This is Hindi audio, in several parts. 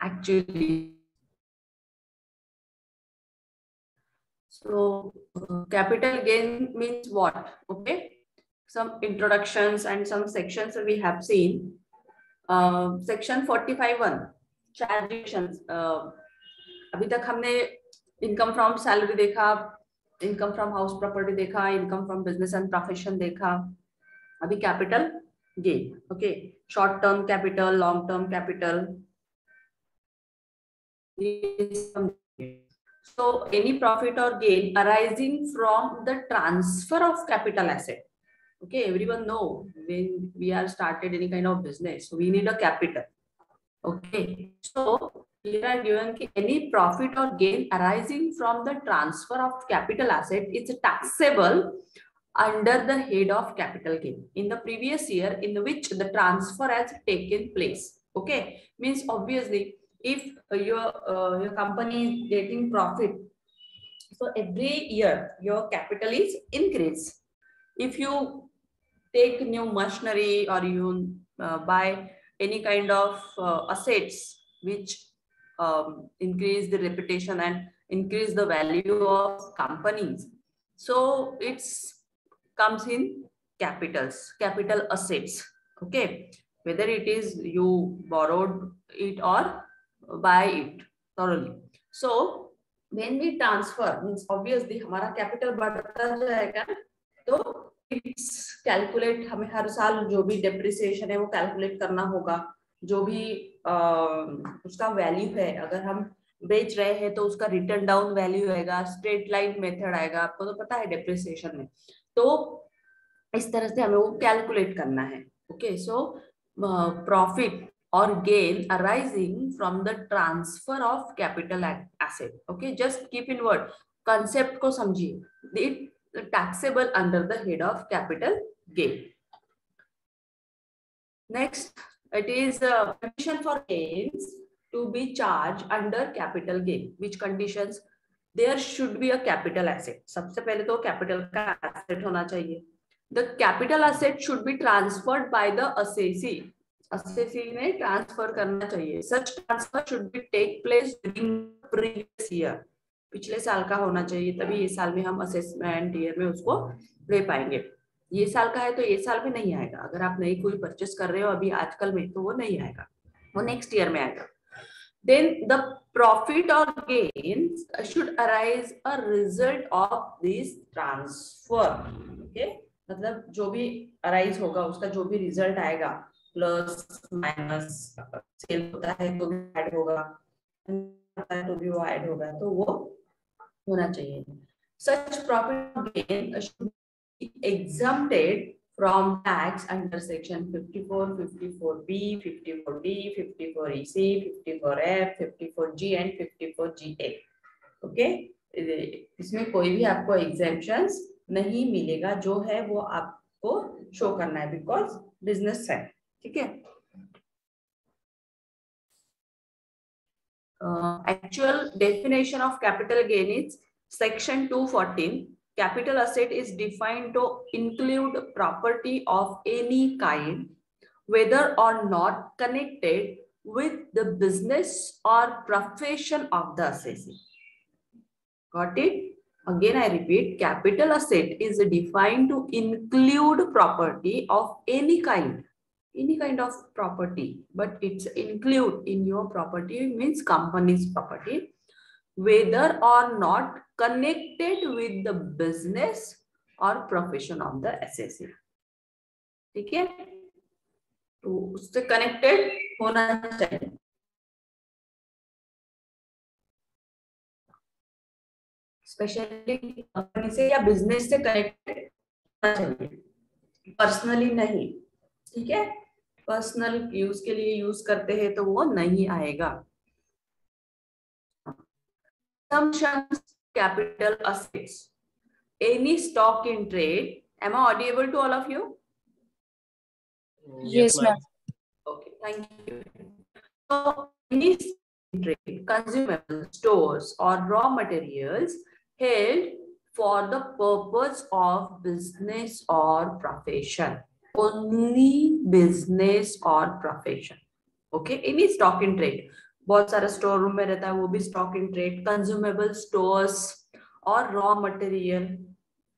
actually. So capital gain means what? Okay, some introductions and some sections we have seen. Section 45(1) चार्जेशंस. अभी तक हमने इनकम फ्रॉम सैलरी देखा, इनकम फ्रॉम हाउस प्रॉपर्टी देखा, income from business and profession देखा. अभी capital gain. Okay, short term capital, long term capital. So any profit or gain arising from the transfer of capital asset. Okay, everyone know when we are started any kind of business, we need a capital. Okay, so here I given any profit or gain arising from the transfer of capital asset is taxable under the head of capital gain in the previous year in which the transfer has taken place. Okay, means obviously if your company is getting profit, so every year your capital is increased. If you take new machinery or you buy any kind of assets which increase the reputation and increase the value of companies, so it's comes in capitals, capital assets. Okay, whether it is you borrowed it or buy it thoroughly. So when we transfer, means obviously हमारा capital बढ़ता जाएगा, तो इट्स कैलकुलेट, हमें हर साल जो भी डेप्रिसिएशन है वो कैलकुलेट करना होगा. जो भी उसका वैल्यू है, अगर हम बेच रहे हैं तो उसका रिटर्न डाउन वैल्यू आएगा, स्ट्रेट लाइन मेथड आएगा, आपको तो पता है डेप्रिसिएशन में. तो इस तरह से हमें वो कैलकुलेट करना है. ओके, सो प्रॉफिट और gain arising from the transfer of capital asset. Okay, just keep in word, concept को समझिए. Taxable under the head of capital gain. Next, it is a condition for gains to be charged under capital gain. Which conditions? There should be a capital asset. सबसे पहले तो capital का asset होना चाहिए. The capital asset should be transferred by the assessee. Assessee ने transfer करना चाहिए. Such transfer should be take place during the previous year. पिछले साल का होना चाहिए, तभी ये साल में हम असेसमेंट ईयर में उसको ले पाएंगे. ये साल का है तो ये साल में नहीं आएगा. अगर आप नई कोई परचेस कर रहे हो अभी आजकल में, तो वो नहीं आएगा, वो नेक्स्ट ईयर में आएगा. देन द प्रॉफिट और gain should arise a result of this transfer. Okay, मतलब जो भी अराइज होगा उसका जो भी रिजल्ट आएगा, प्लस माइनस, सेल होता है तो भी ऐड होगा, तो भी वो ऐड होगा, तो वो होना चाहिए. Such profit or gain should be exempted from tax under section 54, 54B, 54D, 54EC, 54F, 54G and 54GA. Okay, इसमें कोई भी आपको exemptions नहीं मिलेगा. जो है वो आपको शो करना है, बिकॉज बिजनेस है. ठीक है. Actual definition of capital gain is section 214. Capital asset is defined to include property of any kind, whether or not connected with the business or profession of the assessee. Got it? Again, I repeat, capital asset is defined to include property of any kind of property, but it's include in your property means company's property, whether or not connected with the business or profession of the assessee. ठीक है, तो उससे कनेक्टेड होना चाहिए. स्पेशली कंपनी से या बिजनेस से कनेक्टेड होना चाहिए, पर्सनली नहीं. ठीक है, पर्सनल यूज के लिए यूज करते हैं तो वो नहीं आएगा. Capital assets, any stock in trade. Am I audible to all of you? Yes, ma'am. Okay, thank you. So any stock in trade, consumable stores or raw materials held for the purpose of business or profession. Only business or profession. Okay, any stock in trade. बहुत सारा स्टोर रूम में रहता है, वो भी stock in trade. Consumable stores और रॉ मटेरियल,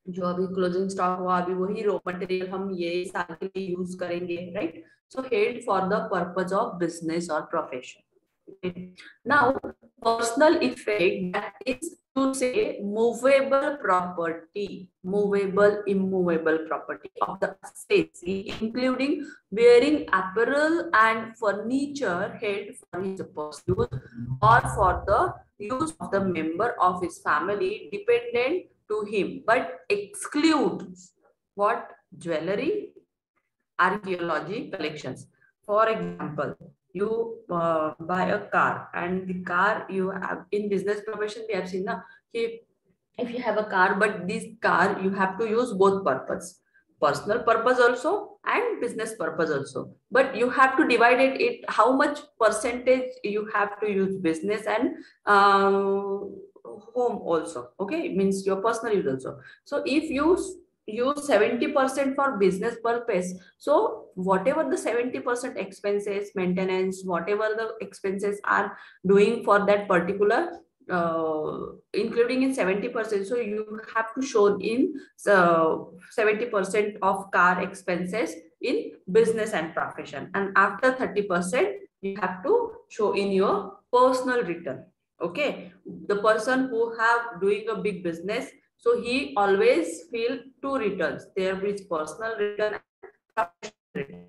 जो अभी क्लोजिंग स्टॉक हुआ अभी वही रॉ मटेरियल हम ये साल के लिए यूज करेंगे, right? So held for the purpose of business और profession. Now, personal effect, that is to say movable property, movable, immovable property of the assets, including wearing apparel and furniture held for his personal use or for the use of the member of his family dependent to him, but excludes what? Jewelry, archaeology collections. For example, you buy a car, and the car you have in business profession, we have seen na, if you have a car, but this car you have to use both purpose, personal purpose also and business purpose also, but you have to divide it how much percentage you have to use business and home also. Okay, it means your personal use also. So if you use 70% for business purpose, so whatever the 70% expenses, maintenance, whatever the expenses are doing for that particular, including in 70%, so you have to show in 70% of car expenses in business and profession, and after 30% you have to show in your personal return. Okay, the person who have doing a big business, so he always feel two returns. There is personal return and professional return.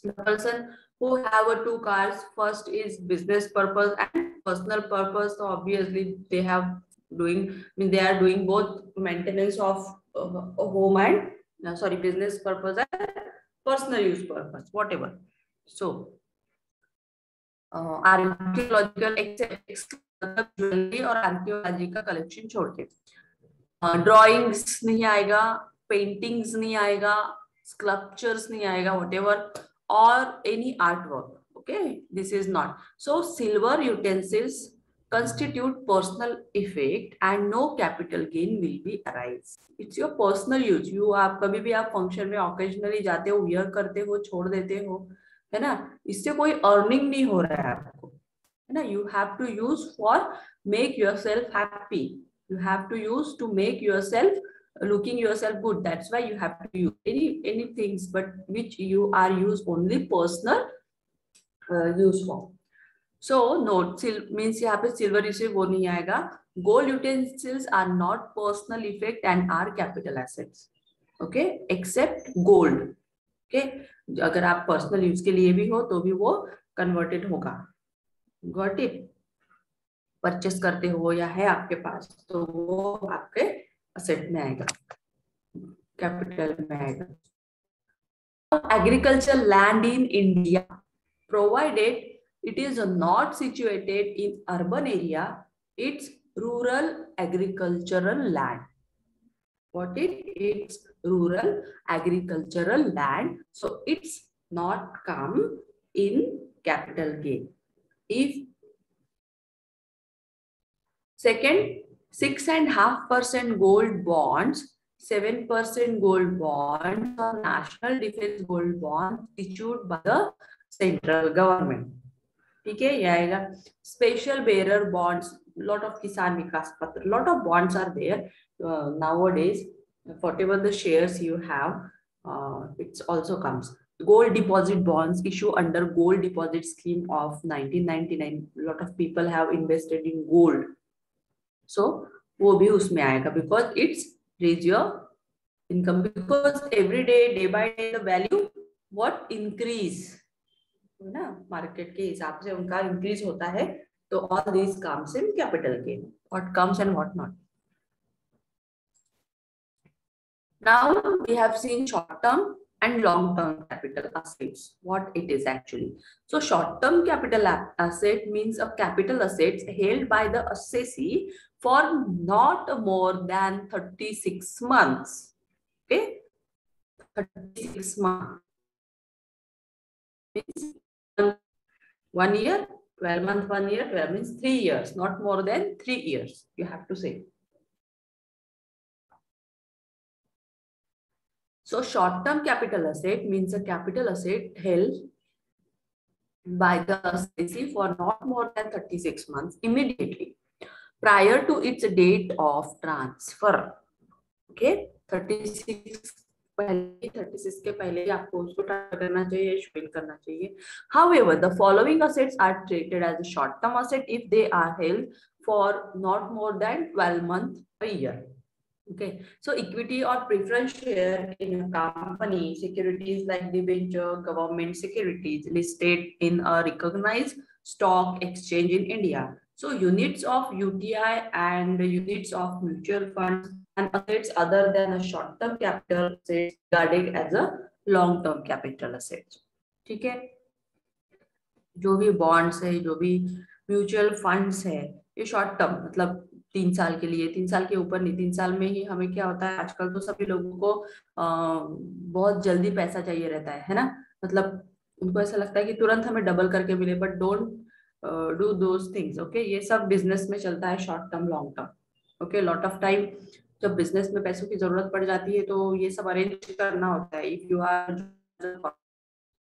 The person who have a two cars, first is business purpose and personal purpose. So obviously they have doing, I mean, they are doing both maintenance of home and sorry, business purpose and personal use purpose, whatever. So archaeological jewellery और आर्कियोलॉजी का कलेक्शन छोड़ के ड्रॉइंग्स नहीं आएगा, पेंटिंग्स नहीं आएगा, स्कल्पचर्स नहीं आएगा, व्हाटएवर, और any art work. Okay, this is not. So silver utensils constitute personal effect and no capital gain will be arise. It's your personal use. You आप कभी भी आप फंक्शन में occasionally जाते हो, वियर करते हो, छोड़ देते हो, है ना? इससे कोई अर्निंग नहीं हो रहा है आपको, है ना? You have to use for make yourself happy. You have to use to make yourself looking yourself good. That's why you have to use any things, but which you are use only personal use for. So note means यहाँ पे silver इसे वो नहीं आएगा. Gold utensils are not personal effect and are capital assets. Okay, except gold. Okay, अगर आप पर्सनल यूज के लिए भी हो तो भी वो कन्वर्टेड होगा. Got it? परचेस करते हो या है आपके पास तो वो आपके असेट में आएगा, कैपिटल में आएगा. Agriculture land in India, provided it is not situated in urban area, it's rural agricultural land. What it's rural agricultural land, so it's not come in capital gain. If second, 6.5% gold bonds, 7% gold bonds or national defense gold bonds issued by the central government. ठीक है, ये आएगा. Special bearer bonds, lot of किसान विकास पत्र, lot of bonds are there nowadays. Whatever the shares you have, it also comes. Gold deposit bonds issue under gold deposit scheme of 1999. Lot of people have invested in gold, so वो भी उसमें आएगा because it's raise your income, because every day by day the value what increase ना मार्केट के हिसाब से उनका इंक्रीज होता है, तो all these comes in capital gain, what comes and what not. Now we have seen short term and long term capital assets, what it is actually. So short term capital asset means a capital assets held by the assessee for not more than 36 months. Okay, 36 months means 1 year, 12 months, 1 year, 12 means 3 years, not more than 3 years, you have to say. So short-term capital asset means a capital asset held by the assessee for not more than 36 months immediately prior to its date of transfer. Okay, 36 पहले 36 के पहले ही आपको उसको ट्रांसफर करना चाहिए, शुरू करना चाहिए. However, the following assets are treated as a short-term asset if they are held for not more than 12 months a year. Okay, so equity or preference share in a company, securities like debenture, government securities listed in a recognized stock exchange in India. So units of UTI and units of mutual funds and assets other than a short-term capital assets regarded as a long-term capital assets. ठीक है, जो भी बॉन्ड्स है, जो भी म्यूचुअल फंड्स है, ये शॉर्ट टर्म मतलब 3 साल के लिए, 3 साल के ऊपर नहीं, 3 साल में ही हमें क्या होता है आजकल तो सभी लोगों को बहुत जल्दी पैसा चाहिए रहता है ना, मतलब उनको ऐसा लगता है कि तुरंत हमें डबल करके मिले, but don't do those things. Okay, ये सब बिजनेस में चलता है, short term long term. Okay, lot of time जब बिजनेस में पैसों की जरूरत पड़ जाती है तो ये सब अरेंज करना होता है. If you are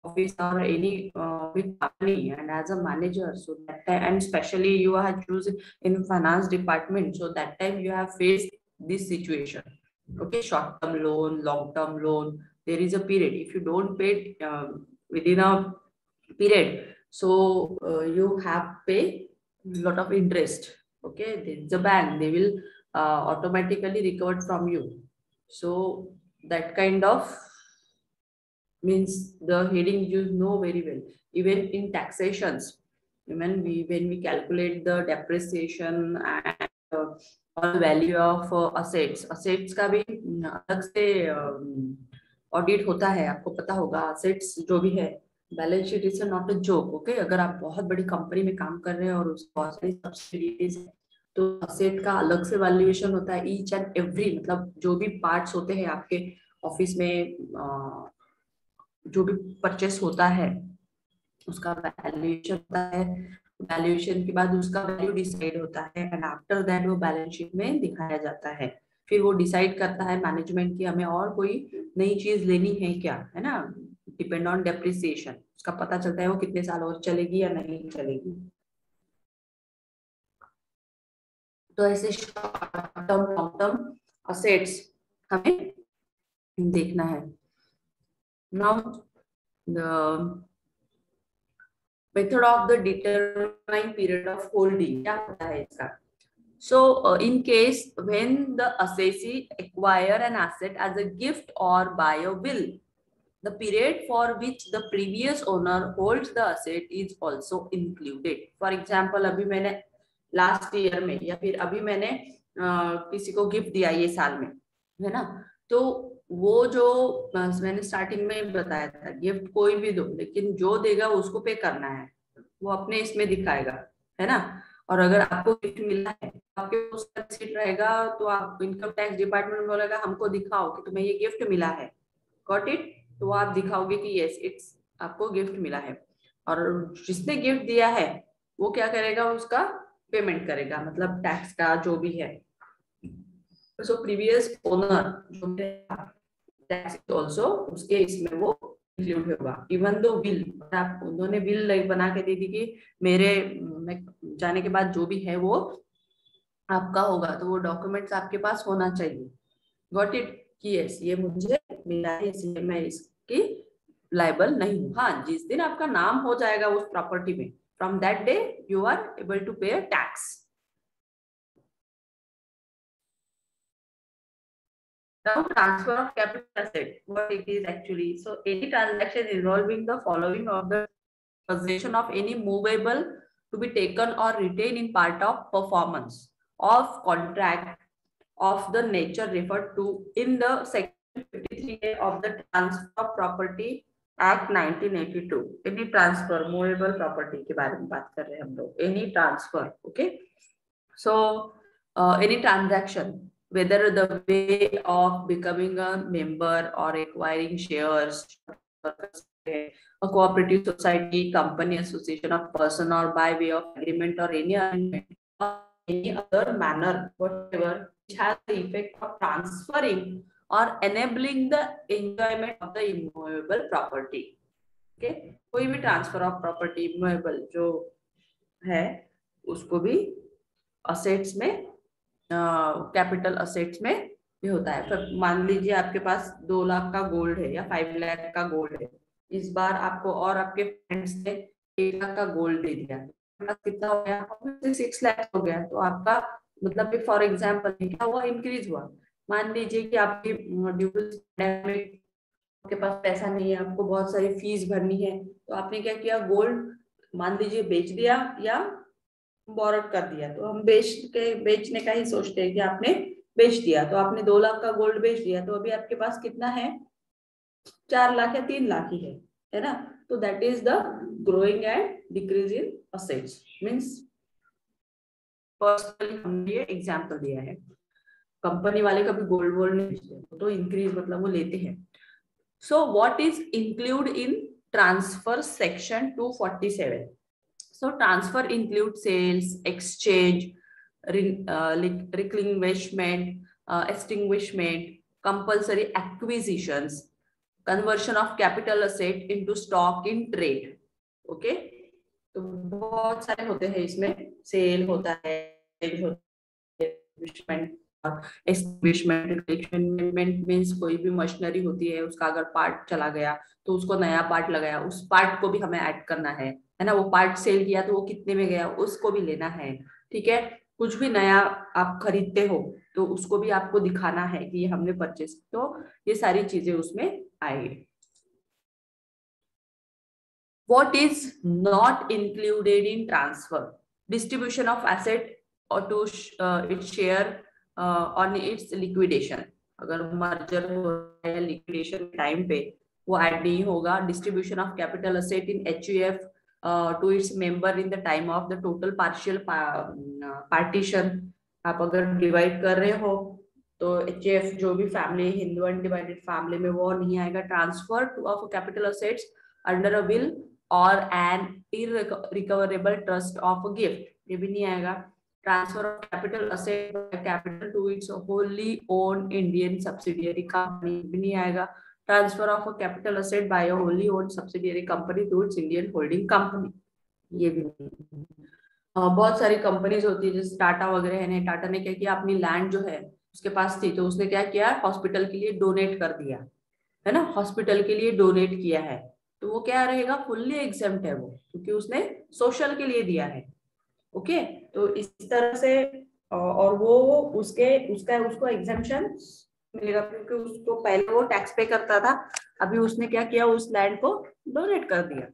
office or any big company and as a manager, so that time, and especially you are chosen in finance department, so that time you have faced this situation. Okay, short term loan, long term loan, there is a period if you don't pay within a period, so you have pay lot of interest. Okay, the bank, they will automatically recover from you. So that kind of means the heading you know very well. Even in taxations, when we calculate the depreciation and value of assets का भी अलग से ऑडिट होता है, आपको पता होगा. असेट्स जो भी है, balance sheet is not a joke. Okay, अगर आप बहुत बड़ी कंपनी में काम कर रहे हैं और उसको बहुत सारी सब्सिडीज है, तो असेट का अलग से वैल्यूएशन होता है. ईच एंड एवरी मतलब जो भी पार्ट्स होते हैं आपके ऑफिस में, जो भी परचेस होता है उसका वैल्यूएशन होता है. वैल्यूएशन के बाद उसका वैल्यू डिसाइड होता है एंड आफ्टर दैट वो बैलेंस शीट में दिखाया जाता है. फिर वो डिसाइड करता है मैनेजमेंट की हमें और कोई नई चीज लेनी है क्या, है ना, डिपेंड ऑन डेप्रिसिएशन. उसका पता चलता है वो कितने साल और चलेगी या नहीं चलेगी. तो ऐसे short term long term assets हमें देखना है. Now the method of the determining period of holding क्या होता है इसका. So in case when the assessee acquire an asset as a gift or by a will, the period for which the previous owner holds the asset is also included. For example, अभी मैंने लास्ट ईयर में या फिर अभी मैंने किसी को गिफ्ट दिया ये साल में, है ना, तो वो जो मैंने स्टार्टिंग में बताया था, गिफ्ट कोई भी दो, लेकिन जो देगा उसको पे करना है, वो अपने इसमें दिखाएगा, है ना. और अगर आपको गिफ्ट मिला है, आपके उसका रिसीट रहेगा, तो आप इनकम टैक्स डिपार्टमेंट में बोलेगा हमको दिखाओ कि तुम्हें ये गिफ्ट मिला है. Got it. तो आप दिखाओगे कि यस इट्स आपको गिफ्ट मिला है. और जिसने गिफ्ट दिया है वो क्या करेगा, उसका पेमेंट करेगा, मतलब टैक्स का जो भी है. सो प्रीवियस ओनर जो टैक्स ऑल्सो उसके इसमें वो इंक्लूड होगा. इवन दो विल, आप उन्होंने विल बना के दे दी कि मेरे जाने के बाद जो भी है वो आपका होगा, तो वो डॉक्यूमेंट्स आपके पास होना चाहिए. Got it. कि यस ये मुझे मिला है इसलिए मैं इसकी लायबल नहीं हूँ. हाँ, जिस दिन आपका नाम हो जाएगा उस प्रॉपर्टी में, from that day you are able to pay tax. Now, transfer of capital asset, what it is actually. So, any transaction involving the following of the possession of any movable to be taken or retained in part of performance of contract of the nature referred to in the section 53A of the Transfer of Property Act 1982. Any transfer, movable property के बारे में बात कर रहे हैं हम लोग. Any transfer, okay. So, any transaction, whether the way of becoming a member or acquiring shares, a cooperative society, company, association of person, or by way of agreement or any other manner, whatever, which has the effect of transferring or enabling the enjoyment of the immovable property. Okay, कोई भी ट्रांसफर ऑफ प्रॉपर्टी मूवेबल जो है उसको भी असेट्स में, कैपिटल असेट्स में भी होता है। फिर मान लीजिए आपके पास 2 लाख का गोल्ड है या 5 लाख का गोल्ड है, इस बार आपको और आपके फ्रेंड्स ने 1 लाख का गोल्ड दे दिया, कितना हो गया, 6 लाख हो गया। तो आपका मतलब फॉर एग्जाम्पल क्या हुआ, इंक्रीज हुआ। मान लीजिए कि आपकी आपके पास पैसा नहीं है, आपको बहुत सारी फीस भरनी है, तो आपने क्या किया, गोल्ड मान लीजिए बेच दिया या बोरोड कर दिया। तो हम बेचने का ही सोचते हैं कि आपने बेच दिया, तो आपने 2 लाख का गोल्ड बेच दिया, तो अभी आपके पास कितना है, 4 लाख या 3 लाख ही है ना। तो that is the growing and decrease in assets means, personally हमने ये एग्जाम्पल दिया है, कंपनी वाले कभी गोल्ड वोल्ड नहीं बेचते, तो इंक्रीज मतलब वो लेते हैं। So what is include in transfer section 247? So transfer include sales, exchange, relinquishment, extinguishment, compulsory acquisitions, conversion of capital asset into stock in trade. Okay? तो बहुत सारे होते हैं इसमें, सेल होता है, एस्टेब्लिशमेंट मीन्स कोई भी मशीनरी होती है उसका अगर पार्ट चला गया तो उसको नया पार्ट लगाया, उस पार्ट को भी हमें ऐड करना है ना। वो पार्ट सेल किया तो वो कितने में गया उसको भी लेना है, ठीक है। कुछ भी नया आप खरीदते हो तो उसको भी आपको दिखाना है कि ये हमने परचेस, तो ये सारी चीजें उसमें आएगी। What is not included in transfer? Distribution of asset or to its share on its liquidation. अगर मर्जर हो रहा है लिक्विडेशन टाइम पे वो ऐड नहीं होगा। Distribution of capital asset in HUF to its member in the time of the total partial partition. आप अगर डिवाइड कर रहे हो तो HUF जो भी फैमिली हिंदू अनडिवाइडेड फैमिली में वो नहीं आएगा। Transfer of capital assets under a will और an irrecoverable trust of gift, ये भी नहीं आएगा। Transfer of capital asset capital to its wholly own Indian subsidiary company भी नहीं आएगा। Transfer of capital asset by a wholly own subsidiary company to its Indian holding company, ये भी नहीं। बहुत सारी कंपनीज होती है जैसे टाटा वगैरह है, टाटा ने क्या किया, अपनी लैंड जो है उसके पास थी तो उसने क्या किया, हॉस्पिटल के लिए डोनेट कर दिया है ना, हॉस्पिटल के लिए डोनेट किया है, तो वो क्या रहेगा, फुल्ली एग्जेम्प्ट है वो, क्योंकि उसने सोशल के लिए दिया है। ओके, तो इस तरह से और वो उसको एग्जेम्पशन मिलेगा क्योंकि उसको पहले वो टैक्स पे करता था, अभी उसने क्या किया, उस लैंड को डोनेट कर दिया।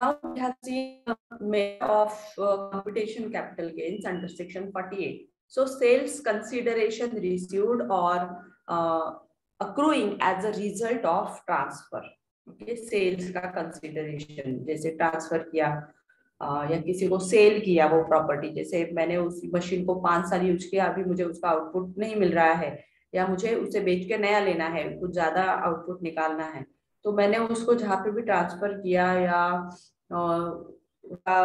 Now we have seen of computation capital gains under section 48. So sales consideration received or accruing as a result of transfer. Okay, sales का consideration जैसे ट्रांसफर किया या किसी को सेल किया वो प्रॉपर्टी, जैसे मैंने उस मशीन को 5 साल यूज किया, अभी मुझे उसका आउटपुट नहीं मिल रहा है या मुझे उसे बेच के नया लेना है, कुछ ज्यादा आउटपुट निकालना है, तो मैंने उसको जहाँ पे भी ट्रांसफर किया या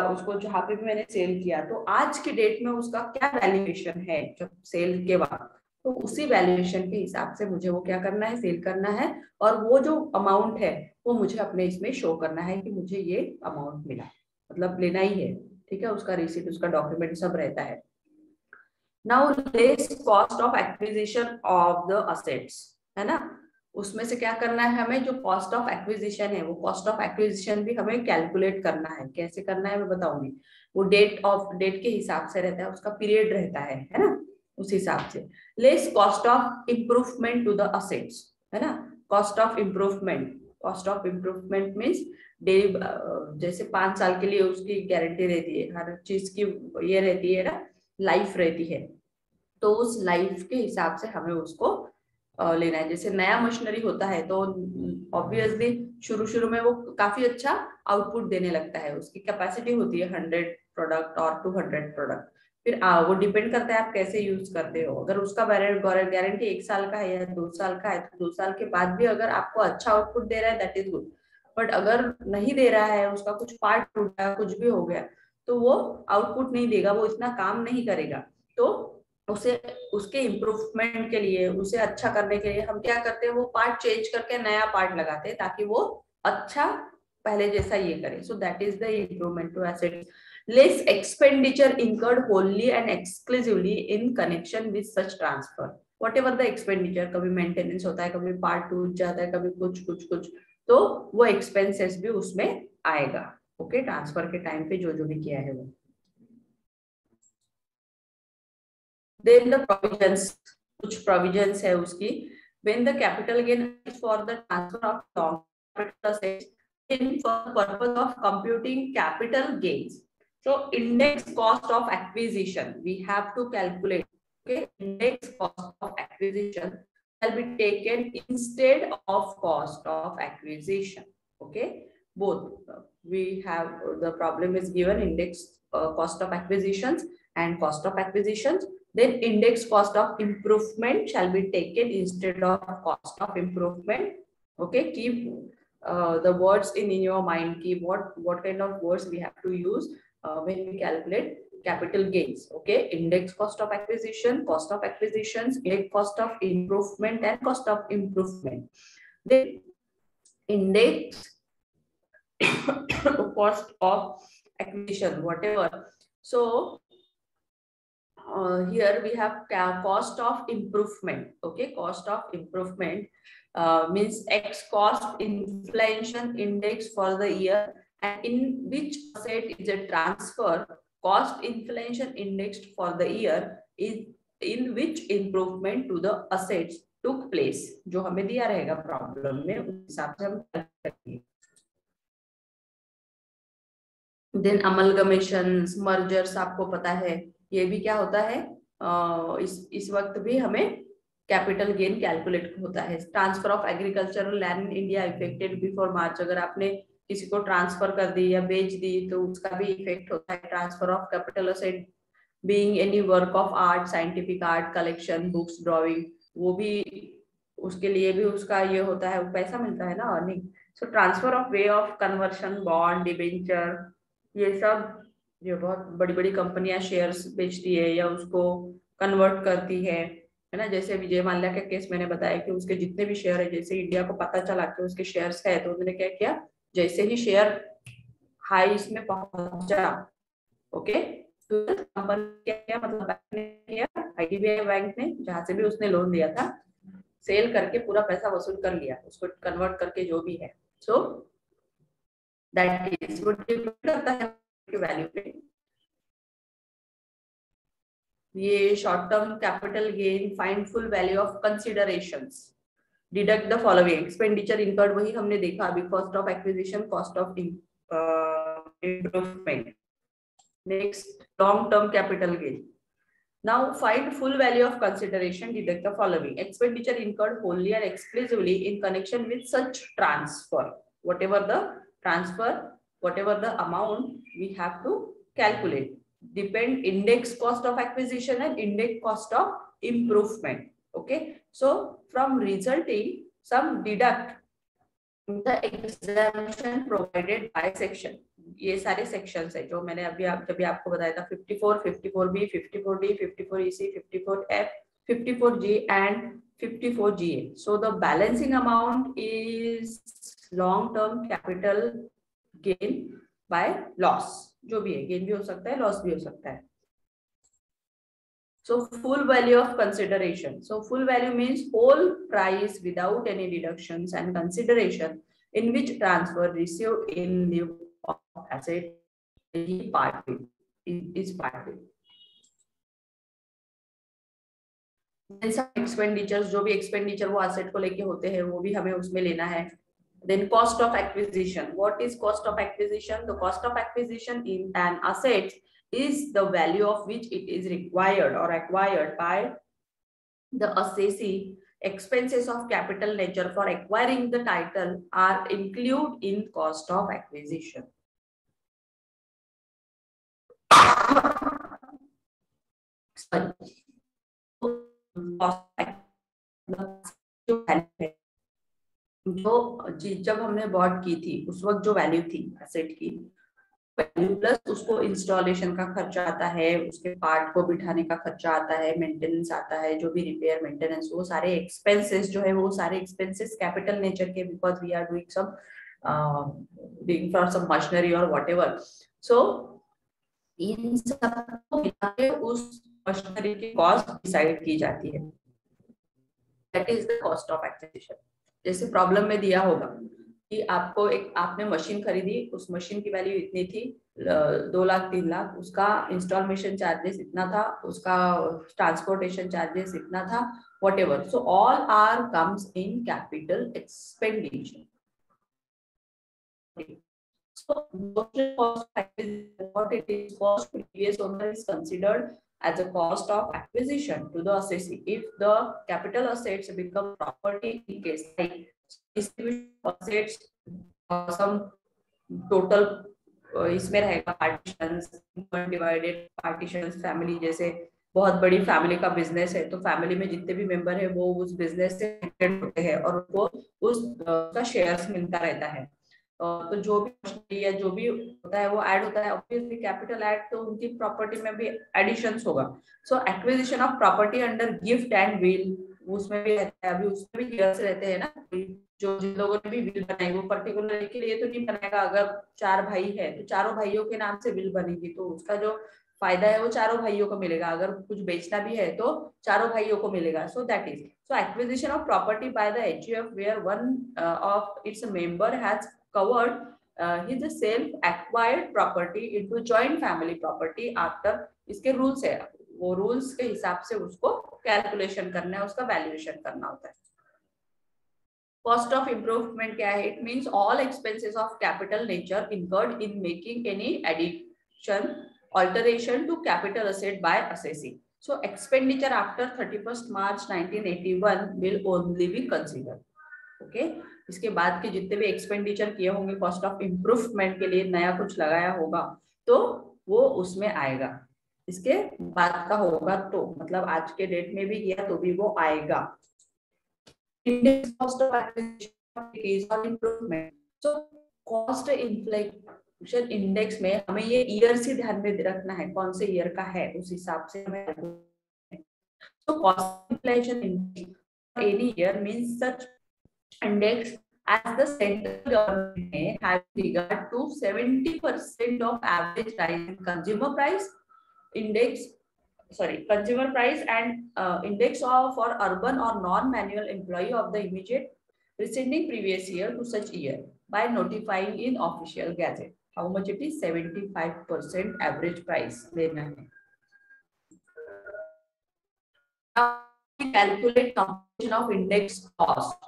उसको जहाँ पे भी मैंने सेल किया, तो आज के डेट में उसका क्या वैल्यूएशन है जब सेल के बाद, तो उसी वैल्यूएशन के हिसाब से मुझे वो क्या करना है, सेल करना है, और वो जो अमाउंट है वो मुझे अपने इसमें शो करना है कि मुझे ये अमाउंट मिला, मतलब लेना ही है, ठीक है, उसका रिसीट, उसका डॉक्यूमेंट सब रहता है। Now less cost of acquisition of the assets, है ना, उसमें से क्या करना है हमें, जो कॉस्ट ऑफ एक्विजिशन है वो कॉस्ट ऑफ एक्विजिशन भी हमें कैलकुलेट करना है। कैसे करना है मैं बताऊंगी, वो डेट के हिसाब से रहता है, उसका पीरियड रहता है ना, उस हिसाब से। Less cost of improvement to the assets, है ना, cost of improvement means daily, जैसे 5 साल के लिए उसकी गारंटी रहती है, हर चीज की ये रहती है ना, लाइफ रहती है, तो उस लाइफ के हिसाब से हमें उसको लेना है। जैसे नया मशीनरी होता है तो ऑब्वियसली शुरू शुरू में वो काफी अच्छा आउटपुट देने लगता है, उसकी कैपेसिटी होती है 100 प्रोडक्ट और 200 प्रोडक्ट, फिर वो डिपेंड करता है आप कैसे यूज करते हो। अगर उसका गारंटी 1 साल का है या 2 साल का है, तो 2 साल के बाद भी अगर आपको अच्छा आउटपुट दे रहा है दैट इज गुड, बट अगर नहीं दे रहा है, उसका कुछ पार्ट टूटा, कुछ भी हो गया, तो वो आउटपुट नहीं देगा, वो इतना काम नहीं करेगा, तो उसे उसके इम्प्रूवमेंट के लिए, उसे अच्छा करने के लिए हम क्या करते हैं, वो पार्ट चेंज करके नया पार्ट लगाते हैं ताकि वो अच्छा पहले जैसा ये करे. So that is the improvement to assets. Less expenditure incurred wholly and exclusively in connection with such transfer. whatever the expenditure, कभी मेंटेनेंस होता है, कभी पार्ट टूट जाता है, कभी कुछ कुछ कुछ, तो वो एक्सपेंसेस भी उसमें आएगा. ओके, ट्रांसफर के टाइम पे जो जो भी किया है वो. Then the provisions, कुछ provisions है उसकी. When the capital gain is for the transfer of long capital assets, in for the purpose of computing capital gains. So index cost of acquisition we have to calculate. Okay, index cost of acquisition shall be taken instead of cost of acquisition. Okay, both we have, the problem is given index cost of acquisitions and cost of acquisitions. Then index cost of improvement shall be taken instead of cost of improvement. Okay, keep the words in your mind. Keep what kind of words we have to use when we calculate capital gains. Okay, index cost of acquisition, cost of acquisitions, index cost of improvement, and cost of improvement. Then index cost of acquisition, whatever. So here we have cost of improvement. Okay, cost of improvement means X cost inflation index for the year, and in which asset is a transfer. Cost inflation indexed for the year is in which improvement to the assets took place. जो हमें दिया रहेगा प्रॉब्लम में, उस हिसाब से हम करेंगे. देन अमलगमेशंस, मर्जर्स आपको पता है, ये भी क्या होता है, इस वक्त भी हमें कैपिटल गेन कैलकुलेट होता है. Transfer of agricultural land in India effected before March, अगर आपने किसी को ट्रांसफर कर दी या बेच दी तो उसका भी इफेक्ट होता है. Transfer of capital asset being any work of art, scientific art, collection, books, drawing, वो भी उसके लिए भी उसका ये होता है, वो पैसा मिलता है ना, earning. So transfer of way of conversion, bond, debenture, ये सब, ये बहुत बड़ी बड़ी कंपनियां शेयर्स बेचती है या उसको कन्वर्ट करती है ना. जैसे विजय माल्या के केस मैंने बताया कि उसके जितने भी शेयर है, जैसे इंडिया को पता चला कि उसके शेयर्स है, तो उन्होंने क्या किया, जैसे ही शेयर हाई इसमें पहुंचा, ओके, तो कंपनी क्या किया, मतलब बैंक ने किया, आईडीबीआई बैंक ने, जहां से भी उसने लोन लिया था, सेल करके पूरा पैसा वसूल कर लिया, उसको कन्वर्ट करके जो भी है. सो दैट इज वो डिपेंड करता है वैल्यू पे. ये short term capital gain, find full value of considerations, deduct the following. Expenditure incurred वही हमने देखा अभी, cost of acquisition, cost of improvement. Next, long term capital gain. Now find full value of consideration, deduct the following. Expenditure incurred wholly and exclusively in connection with such transfer. Whatever the transfer, whatever the amount, we have to calculate. Depend index cost of acquisition and index cost of improvement. Okay. So from resulting, some deduct the exemption provided by section. ये सारे सेक्शंस है जो मैंने अभी आपको बताया था, 54, 54B, 54D, 54EC, 54F, 54G and 54GA. So the balancing amount is long term capital gain by loss. जो भी है, गेन भी हो सकता है, लॉस भी हो सकता है. So full value of consideration. So full value means whole price without any deductions and consideration in which transfer received in lieu of asset is part with. Then some expenditures, जो भी expenditure वो asset को लेके होते हैं, वो भी हमें उसमें लेना है. Then cost of acquisition. What is cost of acquisition? The cost of acquisition in an asset is the value of which it is required or acquired by the assessee. Expenses of capital nature for acquiring the title are included in cost of acquisition. Sorry. जो जब हमने बॉट की थी उस वक्त जो वैल्यू थी एसेट की, प्लस उसको इंस्टॉलेशन का खर्चा आता है, उसके पार्ट को बिठाने का खर्चा आता है, मेंटेनेंस आता है, जो भी रिपेयर मेंटेनेंस, वो सारे एक्सपेंसेस जो है वो सारे एक्सपेंसेस कैपिटल नेचर के, because we are doing some doing for some machinery और व्हाटएवर. सो इन सब को मिला के उस मशीनरी की कॉस्ट डिसाइड की जाती है. That is the cost of acquisition. जैसे प्रॉब्लम में दिया होगा कि आपको एक आपने मशीन खरीदी, उस मशीन की वैल्यू इतनी थी 2 लाख 3 लाख, उसका इंस्टॉलेशन चार्जेस इतना था, उसका ट्रांसपोर्टेशन चार्जेस इतना था, whatever. So all are comes in capital expenditure. So notional cost of acquisition, what it is, cost to previous owner is considered as a cost of acquisition to the assessee. If the capital assets become property in case like distribution assets, some total इसमें रहेगा पार्टीशंस, डिवाइडेड पार्टीशंस, फैमिली जैसे बहुत बड़ी फैमिली का बिजनेस है तो फैमिली में जितने भी मेंबर है वो उस बिजनेस से कनेक्टेड होते हैं और उनको उसका शेयर्स मिलता रहता है. तो जो भी या जो भी होता है वो ऐड होता है, ऑब्वियसली कैपिटल ऐड तो उनकी प्रॉपर्टी में भी एडिशंस होगा. So acquisition of property under gift and will, उसमें भी रहता है. अभी उसमें भी शेयर्स रहते हैं ना, जो जिन लोगों ने भी विल बनाई वो पर्टिकुलर के लिए तो नहीं बनाएगा. अगर 4 भाई है तो चारों भाइयों के नाम से विल बनेगी तो उसका जो फायदा है वो चारों भाइयों को मिलेगा. अगर कुछ बेचना भी है तो चारों भाइयों को मिलेगा. So that is so acquisition of property by the HUF where one of its member has covered his self acquired property into joint family property after. इसके रूल्स है, वो रूल्स के हिसाब से उसको कैलकुलेशन करना है, उसका वैल्यूएशन करना होता है. कॉस्ट ऑफ इम्प्रूवमेंट क्या है? It means all expenses of capital nature incurred in making any addition alteration to capital asset by assessee. So expenditure after 31st March 1981 will only be considered. Okay? इसके बाद के जितने भी एक्सपेंडिचर किए होंगे कॉस्ट ऑफ इम्प्रूवमेंट के लिए, नया कुछ लगाया होगा तो वो उसमें आएगा. इसके बाद का होगा तो मतलब आज के डेट में भी किया तो भी वो आएगा. इंडेक्स कॉस्ट ऑफ एक्विजिशन और improvement. So cost inflation index में हमें ये ईयर से ध्यान में रखना है, कौन से ईयर का है उस हिसाब से हमें. तो cost inflation index any year means such index as the central government may have regard to 70% of average rise in consumer price and index of for urban or non-manual employee of the immediate preceding previous year to such year by notifying in official gazette. How much it is? 75% average price लेना है. Now we calculate computation of index cost.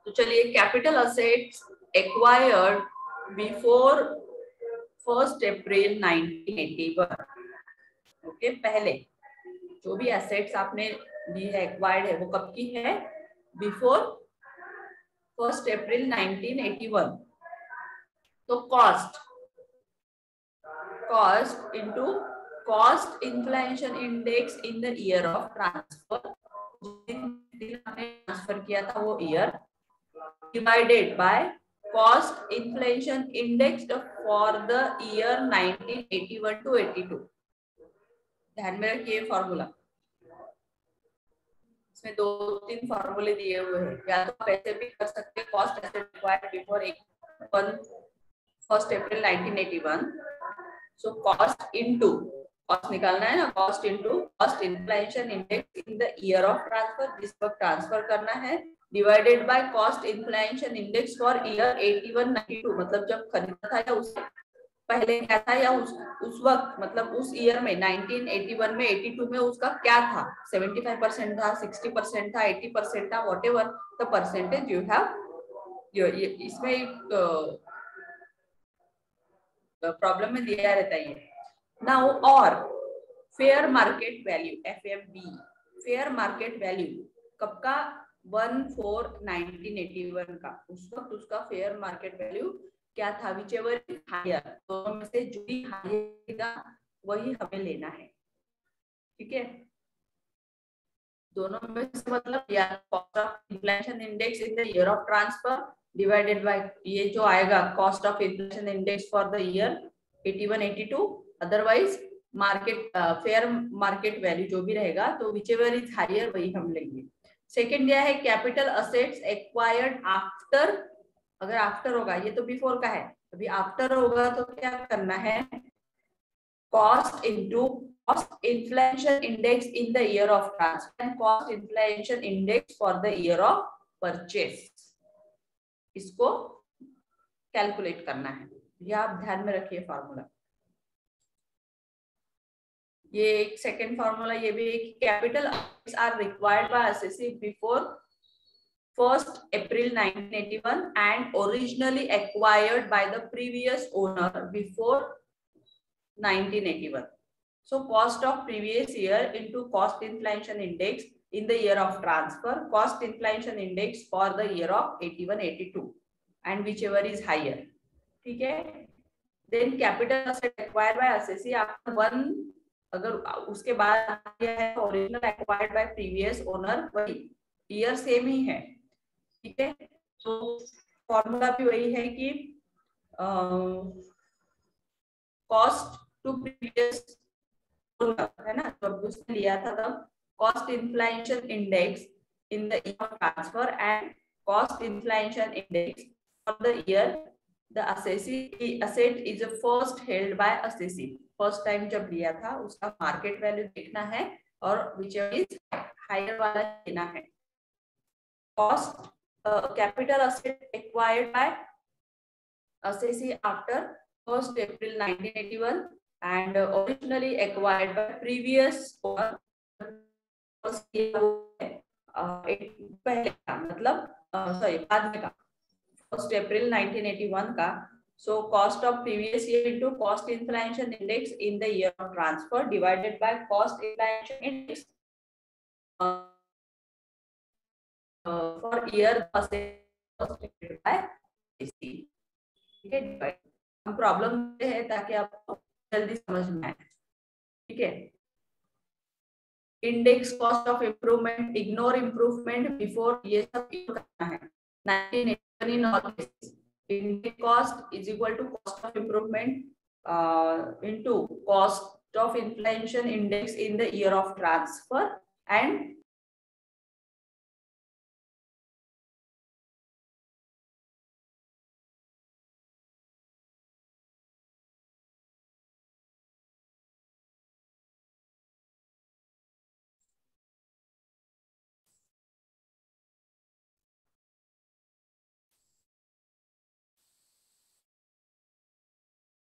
तो चलिए capital assets acquired before 1st April 1981. Okay, पहले जो भी एसेट्स आपने ली है एक्वायर्ड है वो कब की है? Before 1st April 1981. तो cost into cost inflation index in the year of transfer, transfer किया था वो year, divided by cost inflation index for the year 1981 to 82. ध्यान में रखिए फॉर्मूला, इसमें 2-3 फॉर्मूले दिए हुए हैं. या तो आप ऐसे भी कर सकते हैं, cost asset acquired before 1st April 1981. So cost into cost निकालना है ना, cost into cost inflation index in the year of transfer, जिस वक्त ट्रांसफर करना है, divided by cost inflation index for year 81-92. मतलब जब खरीदा था या उससे पहले क्या था, या उस वक्त मतलब उस ईयर में 1981 में 82 में उसका क्या था, 75% था, 60% था, 80% था, whatever the percentage you have. इसमें एक प्रॉब्लम में दिया रहता है. नाउ और fair market value FMV, fair market value कब का? 1/4/1981 का. उस वक्त उसका फेयर मार्केट वैल्यू क्या था? विचेवर हायर, दोनों में से जो भी हायर वही हमें लेना है. ठीक है, दोनों में से मतलब यार cost of inflation index in the year of transfer divided by ये जो आएगा cost of inflation index for the year 81 82, otherwise market fair market value जो भी रहेगा, तो विचएवर इज हायर वही हम लेंगे। सेकंड दिया है कैपिटल असेट्स एक्वायर्ड आफ्टर, अगर आफ्टर होगा, ये तो बिफोर का है, अभी आफ्टर होगा तो क्या करना है, cost into cost inflation index in the year of transfer and cost inflation index for the year of purchase, इसको कैलकुलेट करना है। ये आप ध्यान में रखिए फॉर्मूला। ये एक सेकेंड फॉर्मूला ये भी एक capital R required by SSC before 1st April 1981 and originally acquired by the previous owner before 1981. So cost of previous year into cost inflation index in the year of transfer, cost inflation index for the year of 81 82 and whichever is higher, ठीक है। Then capital asset acquired by assessee after 1, अगर उसके बाद है original acquired by previous owner, वही year सेम ही है, ठीक है। तो फॉर्मूला भी वही है कि कॉस्ट टू प्रीवियस है ना, जब उसने लिया था तब cost inflation index in the year of transfer and cost inflation index for the year the assessee asset is first held by assessee, first time जब लिया था उसका मार्केट वैल्यू देखना है और व्हिचएवर इज हायर वाला लेना है। Cost capital asset acquired by assessee after 1st April 1981 and originally acquired by previous owner, पहले का मतलब सॉरी बाद में का 1st April 1981 का। So cost of previous year into cost inflation index in the year of transfer divided by cost inflation index for year by AC, ठीक है। हम प्रॉब्लम है ताकि आपको जल्दी समझ में आए, ठीक है। Index cost of improvement, ignore improvement before, ये सब करना है। 1981 in all cases index cost is equal to cost of improvement into cost of inflation index in the year of transfer and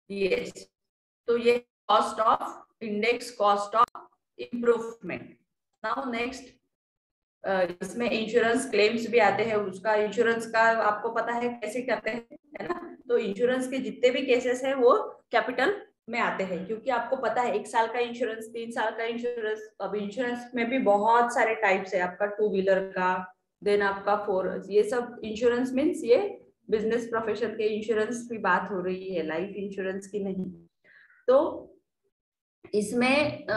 yes, तो ये cost of index cost of improvement. Now next इसमें इंश्योरेंस क्लेम्स भी आते हैं, उसका इंश्योरेंस का आपको पता है कैसे करते हैं, है ना। तो इंश्योरेंस के जितने भी केसेस हैं वो कैपिटल में आते हैं, क्योंकि आपको पता है 1 साल का इंश्योरेंस, 3 साल का इंश्योरेंस। अब इंश्योरेंस में भी बहुत सारे टाइप्स है, आपका 2 व्हीलर का, देन आपका 4, ये सब इंश्योरेंस मीन्स ये बिजनेस प्रोफेशन के इंश्योरेंस की बात हो रही है, लाइफ इंश्योरेंस की नहीं। तो इसमें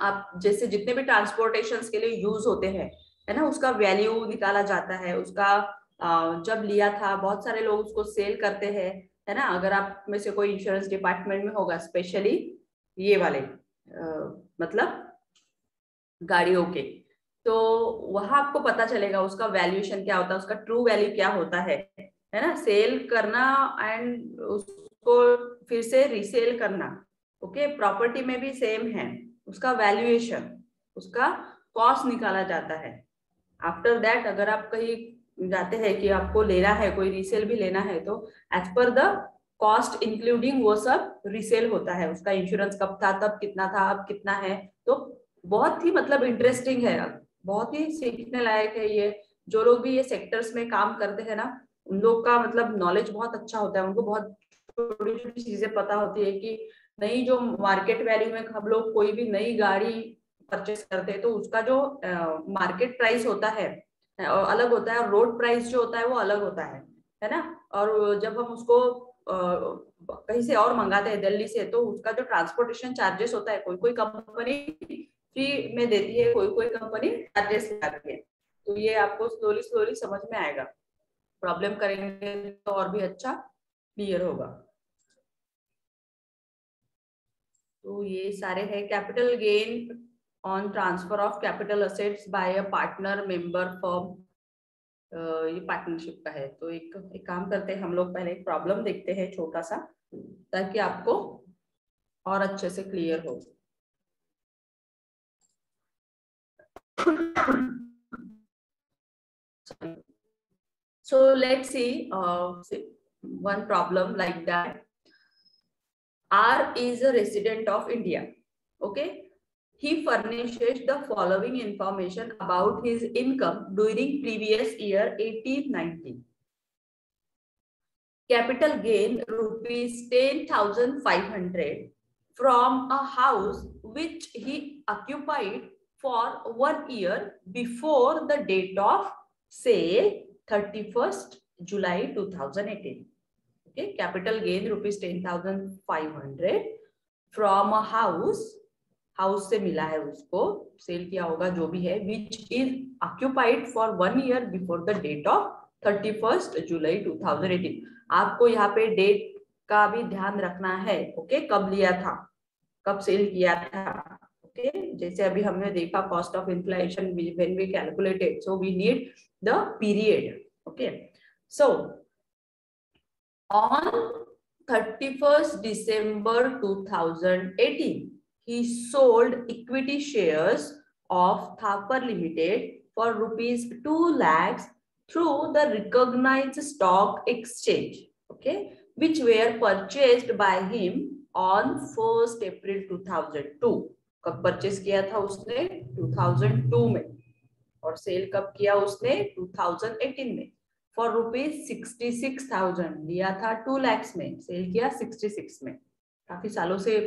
आप जैसे जितने भी ट्रांसपोर्टेशन के लिए यूज होते हैं, है ना, उसका वैल्यू निकाला जाता है, उसका जब लिया था बहुत सारे लोग उसको सेल करते हैं, है ना। अगर आप में से कोई इंश्योरेंस डिपार्टमेंट में होगा, स्पेशली ये वाले मतलब गाड़ियों के, तो वहां आपको पता चलेगा उसका वैल्यूएशन क्या होता है, उसका ट्रू वैल्यू क्या होता है ना। सेल करना एंड उसको फिर से रीसेल करना, ओके। प्रॉपर्टी में भी सेम है, उसका वैल्यूएशन, उसका कॉस्ट निकाला जाता है। आफ्टर दैट अगर आप कहीं जाते हैं कि आपको लेना है, कोई रीसेल भी लेना है, तो as per the cost including वो सब रीसेल होता है। उसका इंश्योरेंस कब था, तब कितना था, अब कितना है। तो बहुत ही मतलब इंटरेस्टिंग है, बहुत ही सीखने लायक है ये। जो लोग भी ये सेक्टर्स में काम करते हैं ना, उन लोग का मतलब नॉलेज बहुत अच्छा होता है, उनको बहुत छोटी छोटी चीजें पता होती है कि नई जो मार्केट वैल्यू में हम लोग कोई भी नई गाड़ी परचेस करते हैं तो उसका जो मार्केट प्राइस होता है अलग होता है, और रोड प्राइस जो होता है वो अलग होता है ना। और जब हम उसको कहीं से और मंगाते हैं दिल्ली से, तो उसका जो ट्रांसपोर्टेशन चार्जेस होता है, कोई कोई कंपनी फ्री में देती है, कोई कोई कंपनी चार्जेस लगाती है। तो ये आपको स्लोली स्लोली समझ में आएगा, प्रॉब्लम करेंगे तो और भी अच्छा क्लियर होगा। तो ये सारे है capital gain on transfer of capital assets by a partner member firm, ये पार्टनरशिप का है। तो एक काम करते हैं हम लोग, पहले एक प्रॉब्लम देखते हैं छोटा सा, ताकि आपको और अच्छे से क्लियर हो। So let's see one problem like that. R is a resident of India. Okay. He furnishes the following information about his income during previous year 1819. Capital gain rupees 10,500 from a house which he occupied for 1 year before the date of sale 31st July 2018. Okay, capital gain rupees 10,500 from a house से मिला है उसको, सेल किया होगा जो भी है, which is occupied for 1 year before the date of 31st July 2018. आपको यहाँ पे डेट का भी ध्यान रखना है। ओके, कब लिया था, कब सेल किया था। ओके, जैसे अभी हमने देखा cost of inflation when we calculated, so we need the period. Okay, so on 31st December 2018, he sold equity shares of Thapar Limited for rupees 2 lakhs through the recognized stock exchange, okay, which were purchased by him on 1st April 2002. कब परचेज किया था उसने? 2002 में। और सेल कब किया उसने? 2018 में। फॉर रुपीज 66,000 लिया था, 2 lakhs में, सेल किया 66 में। काफी सालों से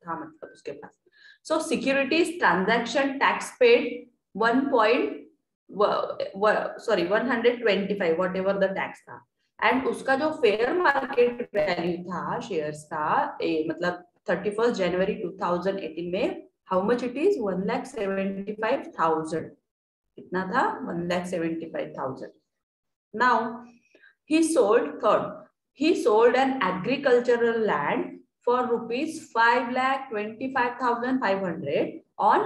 था मतलब उसके पास। So securities transaction tax paid 125 whatever the tax था। एंड उसका जो फेयर मार्केट वैल्यू था शेयर्स का, मतलब 31st जनवरी 2018 में, हाउ मच इट इज? 1,75,000। कितना था? 1,75,000। Now he sold an agricultural land for rupees 5,25,500 on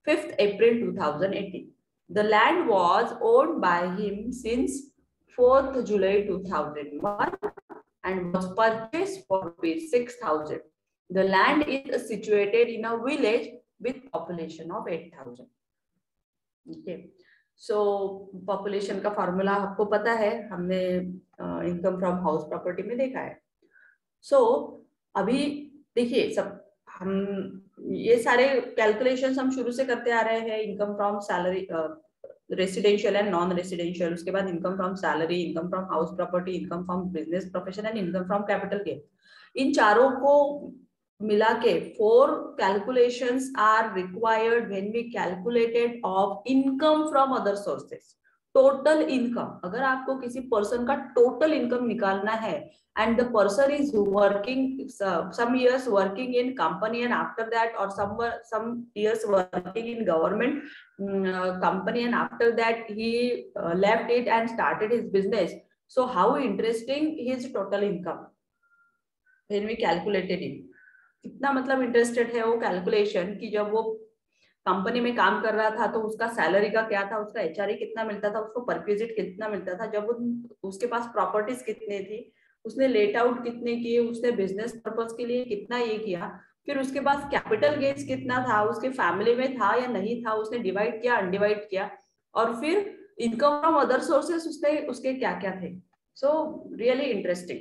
5th April 2018. The land was owned by him since 4th July 2001 and was purchased for rupees 6,000. The land is situated in a village with population of 8,000. Okay. So population का फॉर्मूला आपको पता है, हमने इनकम फ्रॉम हाउस प्रॉपर्टी में देखा है। सो अभी देखिए, सब हम ये सारे कैलकुलेशंस हम शुरू से करते आ रहे हैं। Income from salary, residential and non residential, उसके बाद income from salary, income from house property, income from business profession and income from capital gain. इन चारों को मिला के 4 calculations are required when we calculated of income from other sources. Total income, अगर आपको किसी पर्सन का टोटल इनकम निकालना है and the person is working some years working in company and after that, or some years working in government company and after that he left it and started his business. So how interesting his total income when we calculated it. कितना मतलब इंटरेस्टेड है वो कैलकुलेशन कि जब वो कंपनी में काम कर रहा था तो उसका सैलरी का क्या था, उसका एचआरए कितना मिलता था, उसको परक्विजिट कितना मिलता था, जब उसके पास प्रॉपर्टीज कितनी थी, उसने लेट आउट कितने किए, उसने बिजनेस पर्पस के लिए कितना ये किया, फिर उसके बाद कैपिटल गेन्स कितना था, उसके फैमिली में था या नहीं था, उसने डिवाइड किया अनडिवाइड किया, और फिर इनकम फ्रॉम अदर सोर्सेस उसने उसके क्या क्या थे। सो रियली इंटरेस्टिंग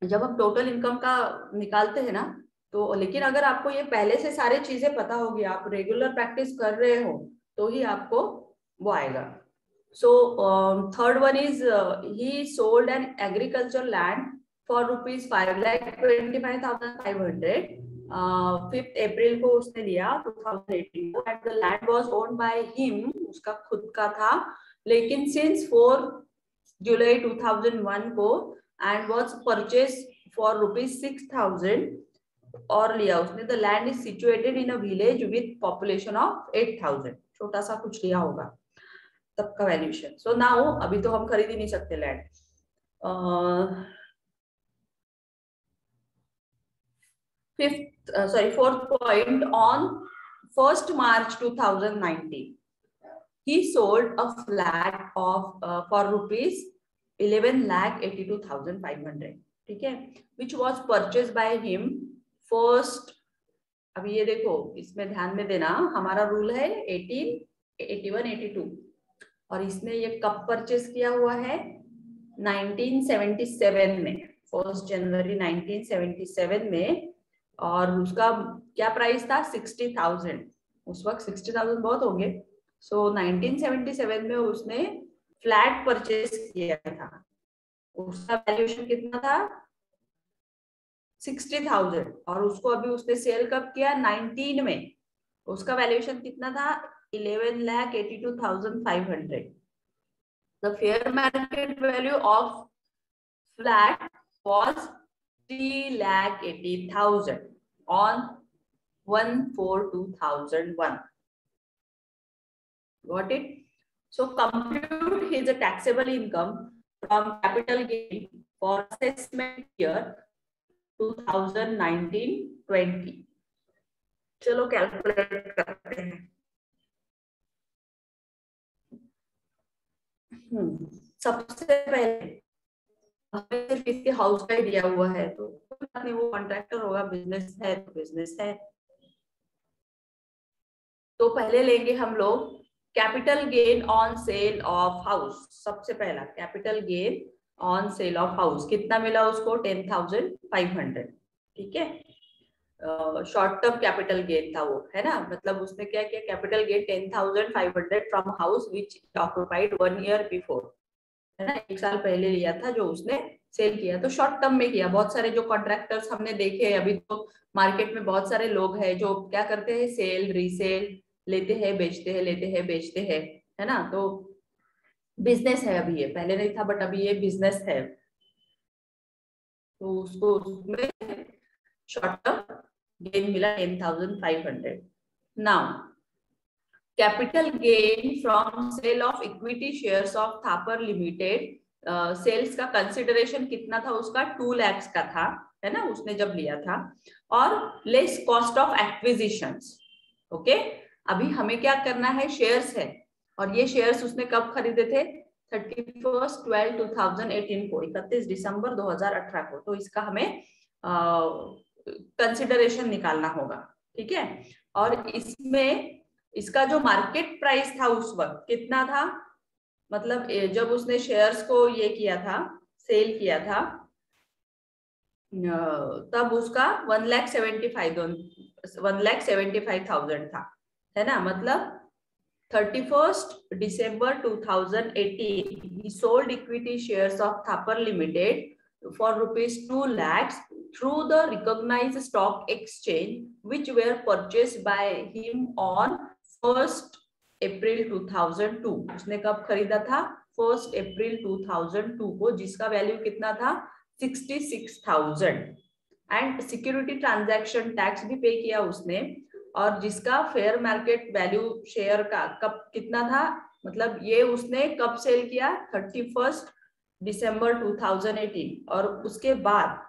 जब हम टोटल इनकम का निकालते हैं ना। तो लेकिन अगर आपको ये पहले से सारे चीजें पता होगी, आप रेगुलर प्रैक्टिस कर रहे हो, तो ही आपको वो आएगा। So third one is he sold an agriculture land for rupees 5,25,500। 5th अप्रैल को उसने लिया 2018 को, and the land was owned by him, उसका खुद का था, लेकिन सिंस 4 जुलाई 2001 को, and was purchase for rupees 6,000 और लिया उसने, the land is situated in a village with population of 8,000, छोटा सा कुछ लिया होगा तब का वैल्यूएशन। सो नाउ अभी तो हम खरीद ही नहीं सकते land. Fourth point, on 1st March 2019, he sold a flat of for rupees 11,82,500, ठीक है, which was purchased by him first। अभी ये देखो, इसमें ध्यान में देना, हमारा रूल है 1881 82, और इसने ये कब परचेस किया हुआ है, 1977 में, 1 जनवरी 1977 में। और उसका क्या प्राइस था, 60,000। उस वक्त 60,000 बहुत होंगे। सो 1977 में उसने फ्लैट परचेस किया था, उसका वैल्यूएशन कितना था, 60,000। और उसको अभी उसने सेल कब किया, 19 में, उसका वैल्यूएशन कितना था, 11,82,500। The fair market value of flat was 3,80,000 on 1/4/2001. Got it? So compute his taxable income from capital gain for assessment year 2019-20. चलो कैलकुलेट करते हैं। सबसे पहले सिर्फ इसके हाउस का दिया हुआ है, तो कोई बात नहीं, वो कॉन्ट्रैक्टर होगा, बिजनेस है तो बिजनेस है। तो पहले लेंगे हम लोग capital gain on sale of house. सबसे पहला capital gain on sale of house कितना मिला उसको, 10,500, ठीक है। शॉर्ट टर्म कैपिटल गेन था वो, है ना, मतलब उसने क्या किया, capital gain 10,500 from house which occupied 1 year before, है ना, 1 साल पहले लिया था जो उसने सेल किया। तो शॉर्ट टर्म में किया। बहुत सारे जो कॉन्ट्रैक्टर्स हमने देखे, अभी तो मार्केट में बहुत सारे लोग हैं जो क्या करते हैं, सेल रीसेल, लेते हैं बेचते हैं, लेते हैं बेचते हैं, है ना। तो बिजनेस है अभी ये, पहले नहीं था बट अभी ये बिजनेस है। तो उसको उसमें शॉर्ट टर्म गेन मिला 10,500। Now capital gain from sale of equity shares of Thapar limited, sales का कंसिडरेशन कितना था उसका, 2 लाख का था, है ना, उसने जब लिया था, और less cost of acquisitions. Okay, अभी हमें क्या करना है, शेयर्स है, और ये शेयर्स उसने कब खरीदे थे, 31/12/2018 को, 31 दिसंबर 2018 को। तो इसका हमें कंसिडरेशन निकालना होगा, ठीक है। और इसमें इसका जो मार्केट प्राइस था उस वक्त कितना था, मतलब जब उसने शेयर्स को ये किया था, सेल किया था, तब उसका 1,75,000 था, है ना। मतलब 31st December 2018 he sold equity shares of Thapar Limited for rupees 2 lakhs through the recognized stock exchange, which were purchased by him on 1st April 2002। उसने कब खरीदा था, 1st April 2002 को, जिसका वैल्यू कितना था, 66,000। एंड सिक्योरिटी ट्रांजैक्शन टैक्स भी पे किया उसने, और जिसका फेयर मार्केट वैल्यू शेयर का कब कितना था, मतलब ये उसने कब सेल किया, 31st दिसंबर 2018। और उसके बाद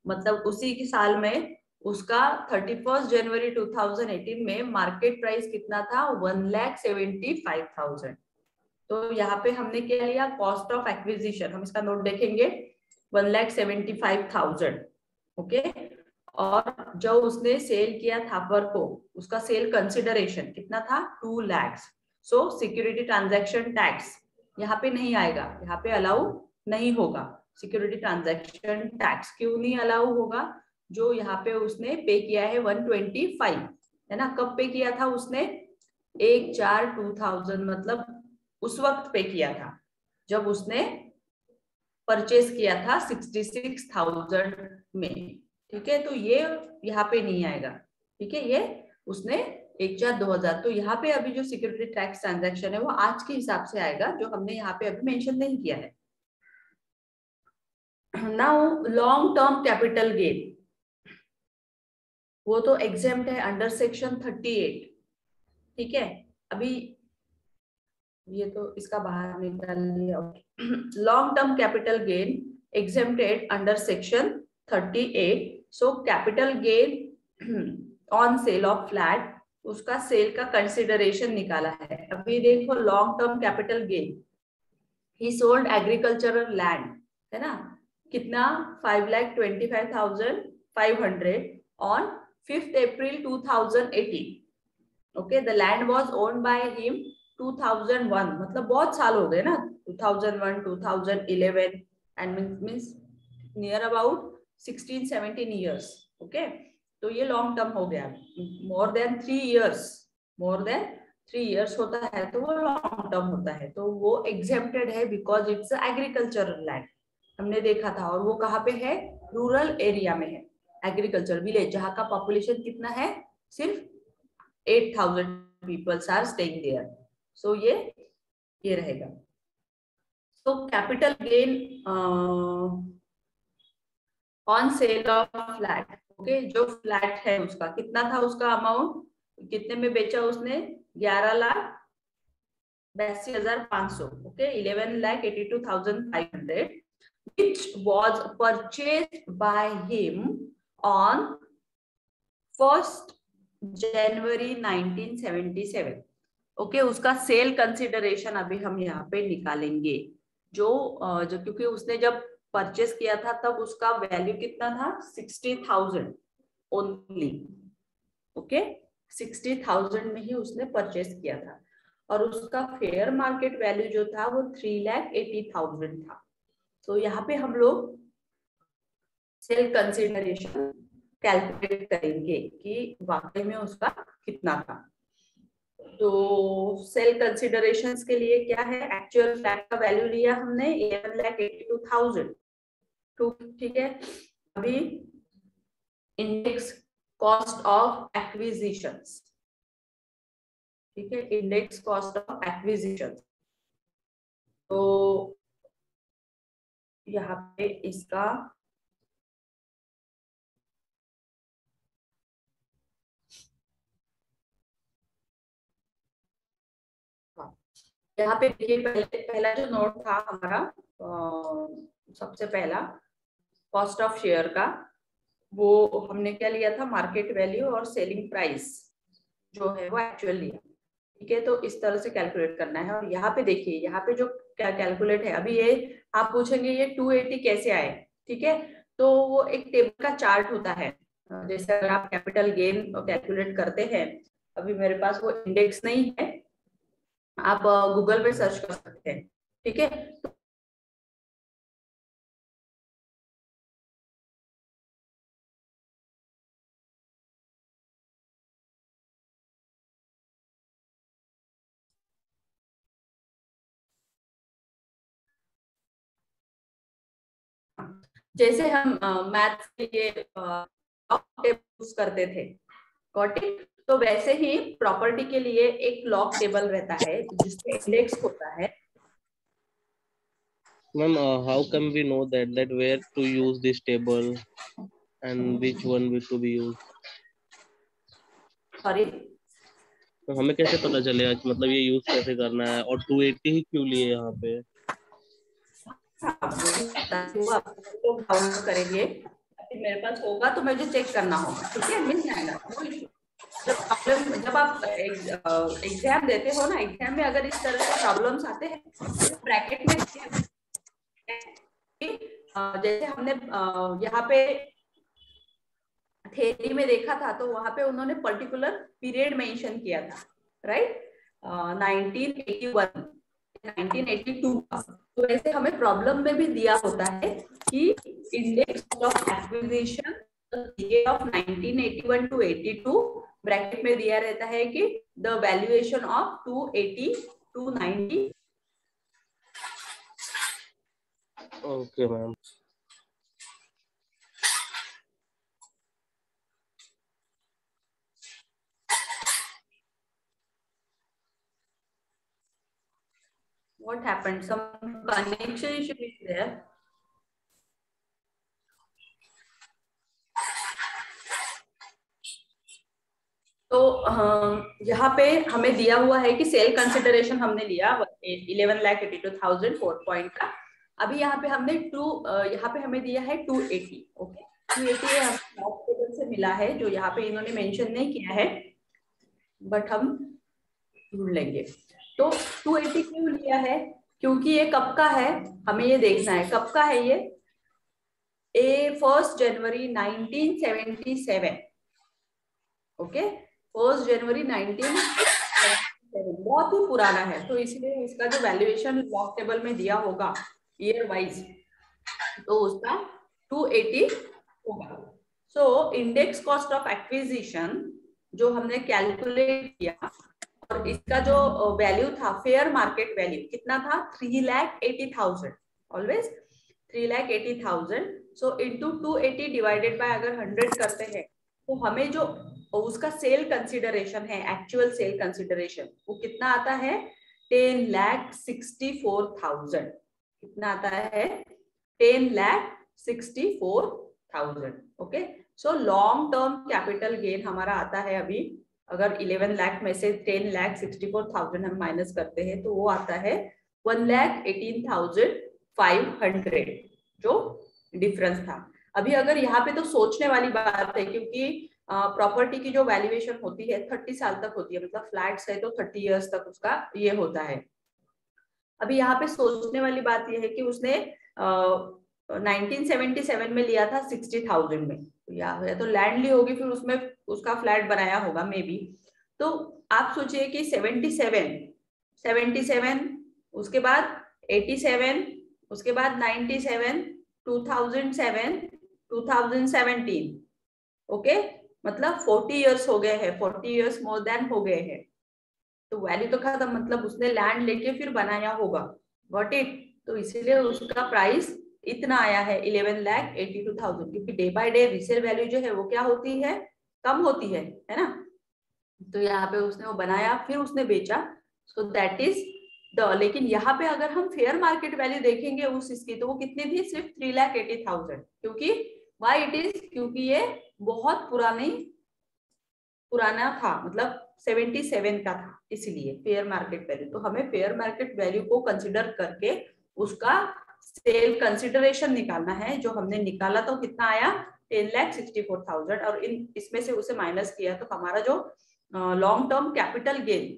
मतलब उसी के साल में उसका 31st जनवरी 2018 में मार्केट प्राइस कितना था, 1,75,000। तो यहाँ पे हमने क्या लिया, कॉस्ट ऑफ एक्विजिशन, हम इसका नोट देखेंगे, 1,75,000, ओके। और जो उसने सेल किया थापर को, उसका सेल कंसिडरेशन कितना था, 2 लाख। सो सिक्योरिटी ट्रांजैक्शन टैक्स यहाँ पे नहीं आएगा, यहाँ पे अलाउ नहीं होगा सिक्योरिटी ट्रांजैक्शन टैक्स। क्यों नहीं अलाउ होगा, जो यहाँ पे उसने पे किया है 125, है ना। कब पे किया था उसने, 1/4/2000, मतलब उस वक्त पे किया था जब उसने परचेस किया था 66,000 में, ठीक है। तो ये यहाँ पे नहीं आएगा, ठीक है, ये उसने 1/4/2000। तो यहाँ पे अभी जो सिक्योरिटी टैक्स ट्रांजैक्शन है वो आज के हिसाब से आएगा, जो हमने यहाँ पे अभी मेंशन नहीं किया है। Now long term capital gain, वो तो एग्जेम्प्ट है अंडर सेक्शन 38, ठीक है। अभी ये तो इसका बाहर निकाल लिया। Long term capital gain exempted under section 38। So capital gain on sale of flat, उसका सेल का कंसिडरेशन निकाला है। अभी देखो लॉन्ग टर्म कैपिटल गेन, ही सोल्ड एग्रीकल्चरल लैंड, है ना, कितना 5,25,500 on 5th April 2018। Okay, the land was owned by him 2001, मतलब बहुत साल हो गए ना, 2001 2011 and means near about 16-17 years। Okay, तो ये लॉन्ग टर्म हो गया। More than 3 years, more than 3 years होता है तो वो लॉन्ग टर्म होता है, तो वो एग्जेम्प्टेड है बिकॉज इट्स एग्रीकल्चरल लैंड। हमने देखा था, और वो कहाँ पे है, रूरल एरिया में है, एग्रीकल्चर विलेज, जहाँ का पॉपुलेशन कितना है, सिर्फ 8,000 पीपल्स आर स्टेइंग देयर। सो ये रहेगा। तो capital gain on sale of flat, okay, जो फ्लैट है उसका कितना था, उसका अमाउंट कितने में बेचा उसने, 11,82,500, okay, 11,82,500, which was purchased by him on 1st January 1977। Okay, उसका सेल कंसिडरेशन अभी हम यहाँ पे निकालेंगे। जो क्योंकि उसने जब परचेस किया था तब उसका वैल्यू कितना था, 60,000 ओनली। ओके, 60,000 में ही उसने परचेस किया था, और उसका फेयर मार्केट वैल्यू जो था वो 3,80,000 था। तो यहाँ पे हम लोग सेल कंसिडरेशन कैलकुलेट करेंगे कि वाकई में उसका कितना था। तो सेल कंसिडरेशंस के लिए क्या है, एक्चुअल फ्लैट का वैल्यू लिया हमने 11,82,000, ठीक है। अभी इंडेक्स कॉस्ट ऑफ एक्विजिशंस, ठीक है, इंडेक्स कॉस्ट ऑफ एक्विजिशन। तो यहाँ पे इसका यहाँ पे देखिए, पहला जो नोट था हमारा, सबसे पहला कॉस्ट ऑफ शेयर का, वो हमने क्या लिया था, मार्केट वैल्यू और सेलिंग प्राइस जो है वो एक्चुअल लिया, ठीक है। तो इस तरह से कैलकुलेट करना है। और यहाँ पे देखिए, यहाँ पे जो क्या कैलकुलेट है, अभी ये आप पूछेंगे ये 280 कैसे आए, ठीक है। तो वो एक टेबल का चार्ट होता है, जैसे अगर आप कैपिटल गेन कैलकुलेट करते हैं, अभी मेरे पास वो इंडेक्स नहीं है, आप गूगल पे सर्च कर सकते हैं, ठीक है। जैसे हम मैथ्स के लिए यूज करते थे, गॉट इट, तो वैसे ही प्रॉपर्टी के लिए एक लॉग टेबल रहता है जिसमें इंडेक्स होता है। Ma'am, how can we know that where to use this table and which one will to be used? Sorry, तो हमें कैसे पता चलेगा कि मतलब ये यूज कैसे करना है, और 280 ही क्यों लिए यहाँ पे? लोग डाउनलोड करेंगे, मेरे पास होगा तो मुझे चेक करना होगा, ठीक है, मिल जाएगा, नो इशू। जब आप एग्जाम देते हो ना, एग्जाम में अगर इस तरह के प्रॉब्लम्स आते हैं तो ब्रैकेट में जैसे हमने यहाँ पे थ्योरी में देखा था, तो वहां पे उन्होंने पर्टिकुलर पीरियड मेंशन किया था, राइट, 1981 1982 का। तो वैसे हमें प्रॉब्लम में भी दिया होता है कि index of acquisition of 1981 to 82, bracket में दिया रहता है कि the valuation of 280 to 90। Okay ma'am. What happened? Some connection issue is there. यहाँ पे हमें दिया हुआ है कि सेल कंसिडरेशन हमने लिया 11,82,000 4 पॉइंट का। अभी यहाँ पे हमने यहाँ पे हमें दिया है 280। ओके, 280 हमें से मिला है, जो यहाँ पे इन्होंने मेंशन नहीं किया है, बट हम ढूंढ लेंगे। तो 280 क्यों लिया है? क्योंकि ये कब का है, हमें ये देखना है कब का है ये। 1 जनवरी 1977। ओके, 1 जनवरी 1977 बहुत ही पुराना है, तो इसलिए इसका जो वैल्यूएशन लॉग टेबल में दिया होगा ईयर वाइज, तो उसका 280 होगा। So index cost of acquisition जो हमने कैलकुलेट किया, और इसका जो वैल्यू था फेयर मार्केट वैल्यू कितना था, 3,80,000। Always 3,80,000। So into 280 divided by अगर 100 करते हैं, तो हमें जो उसका सेल कंसिडरेशन है, एक्चुअल सेल कंसिडरेशन, वो कितना आता है, 10,64,000। कितना आता है, 10,64,000। Okay, so long term capital gain हमारा आता है अभी, अगर 11 लाख में से 10,64,000 हम माइनस करते हैं, तो वो आता है 1,18,500, जो डिफरेंस था। अभी अगर यहाँ पे तो सोचने वाली बात है, क्योंकि प्रॉपर्टी की जो वैल्यूएशन होती है 30 साल तक होती है, मतलब फ्लैट्स है तो 30 इयर्स तक उसका ये होता है। अभी यहाँ पे सोचने वाली बात ये है कि उसने 1977 में लिया था 60,000 में, या तो लैंड ली होगी, फिर उसमें उसका फ्लैट बनाया होगा मे बी। तो आप सोचिए कि 77, उसके बाद 87, उसके बाद 97, 2007, 2017। ओके, मतलब 40 इयर्स हो गए हैं, 40 इयर्स मोर देन हो गए हैं। तो वैल्यू तो खत्म, मतलब उसने लैंड लेके फिर बनाया होगा। Got it? तो इसीलिए उसका प्राइस इतना आया है 11,82,000, क्योंकि day by day resale value जो है वो क्या होती है, कम होती है ना। तो यहाँ पे उसने वो बनाया, फिर उसने बेचा, सो दैट इज द। लेकिन यहाँ पे अगर हम फेयर मार्केट वैल्यू देखेंगे उस इसकी, तो वो कितनी थी, सिर्फ 3,80,000। क्योंकि व्हाई इट इज, क्योंकि ये बहुत पुराना था, मतलब 77 का था, इसलिए फेयर मार्केट वैल्यू। तो हमें फेयर मार्केट वैल्यू को कंसिडर करके उसका सेल कंसिडरेशन निकालना है, जो हमने निकाला तो कितना आया, 10,64,000, और इसमें से उसे माइनस किया तो हमारा जो लॉन्ग टर्म कैपिटल गेन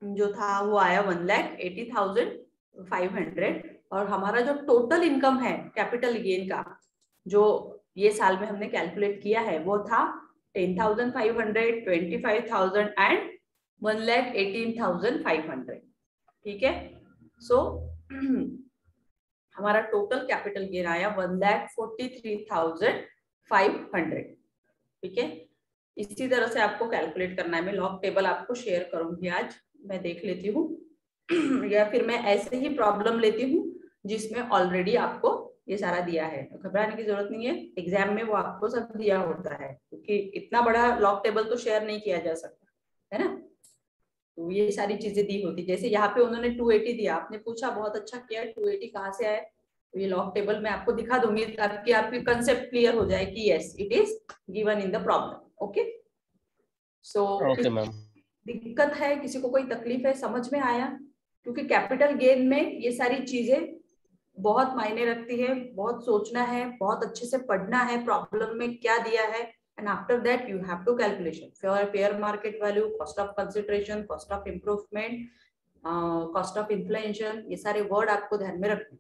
जो था वो आया 1,80,500। और हमारा जो टोटल इनकम है कैपिटल गेन का, जो ये साल में हमने कैलकुलेट किया है, वो था 10,500, 25,000 एंड 1,18,500। ठीक है, सो हमारा टोटल कैपिटल गेन आया 1,43,500। ठीक है, इसी तरह से आपको कैलकुलेट करना है। मैं लॉग टेबल आपको शेयर करूंगी आज, मैं देख लेती हूँ या फिर मैं ऐसे ही प्रॉब्लम लेती हूँ जिसमें ऑलरेडी आपको ये सारा दिया है। घबराने की जरूरत नहीं है, एग्जाम में वो आपको सब दिया होता है, क्योंकि इतना बड़ा लॉग टेबल तो शेयर नहीं किया जा सकता है ना। तो ये सारी चीजें दी होती, जैसे यहाँ पे उन्होंने 280 दिया, आपने पूछा बहुत अच्छा किया, 280 कहाँ से आए, तो ये लॉग टेबल मैं आपको दिखा दूंगी ताकि आपकी कंसेप्ट क्लियर हो जाए कि yes it is given in the problem. Okay, so दिक्कत है, किसी को कोई तकलीफ है, समझ में आया? क्योंकि कैपिटल गेन में ये सारी चीजें बहुत मायने रखती है, बहुत सोचना है, बहुत अच्छे से पढ़ना है प्रॉब्लम में क्या दिया है, and after that you have to calculation fair market value, cost of consideration, cost of improvement, cost of inflation, ये सारे वर्ड आपको ध्यान में रखने।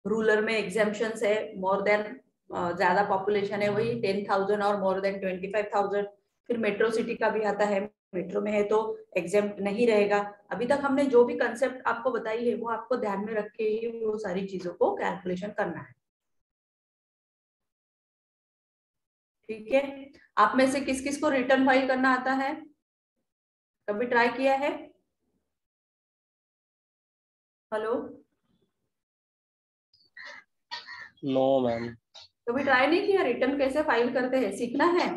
रूरल में एग्जाम्पशंस है, मोर देन ज्यादा पॉपुलेशन है वही 10,000 और मोर देन 25,000। फिर मेट्रो सिटी का भी आता है, मेट्रो में है तो एग्जाम्प्ट नहीं रहेगा। अभी तक हमने जो भी कंसेप्ट आपको बताई है वो आपको ध्यान में रख के ही वो सारी चीजों को कैलकुलेशन करना है। ठीक है, आप में से किस किस को रिटर्न फाइल करना आता है, कभी ट्राई किया है? Hello, no ma'am. कभी ट्राई नहीं किया? रिटर्न कैसे फाइल करते हैं सीखना है?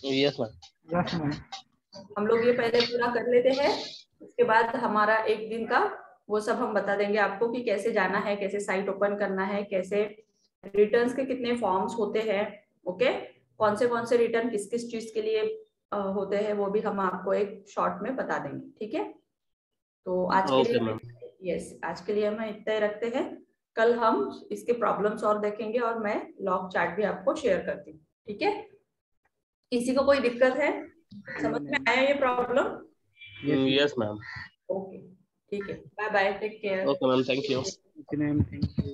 Yes ma'am. हम लोग ये पहले पूरा कर लेते हैं, उसके बाद हमारा एक दिन का वो सब हम बता देंगे आपको कि कैसे जाना है, कैसे साइट ओपन करना है, कैसे रिटर्न्स के कितने फॉर्म्स होते हैं। ओके, कौन से रिटर्न किस किस चीज के लिए होते हैं वो भी हम आपको एक शॉर्ट में बता देंगे, ठीक है। तो आज के ओके मैम। लिए आज के लिए हम इतना ही रखते हैं। कल हम इसके प्रॉब्लम्स और देखेंगे और मैं लॉग चार्ट भी आपको शेयर करती हूँ, ठीक है। किसी को कोई दिक्कत है, समझ में आया ये प्रॉब्लम? Yes ma'am. ओके, ठीक है, bye bye, take care. Okay ma'am, thank you. Okay, ma'am. Thank you.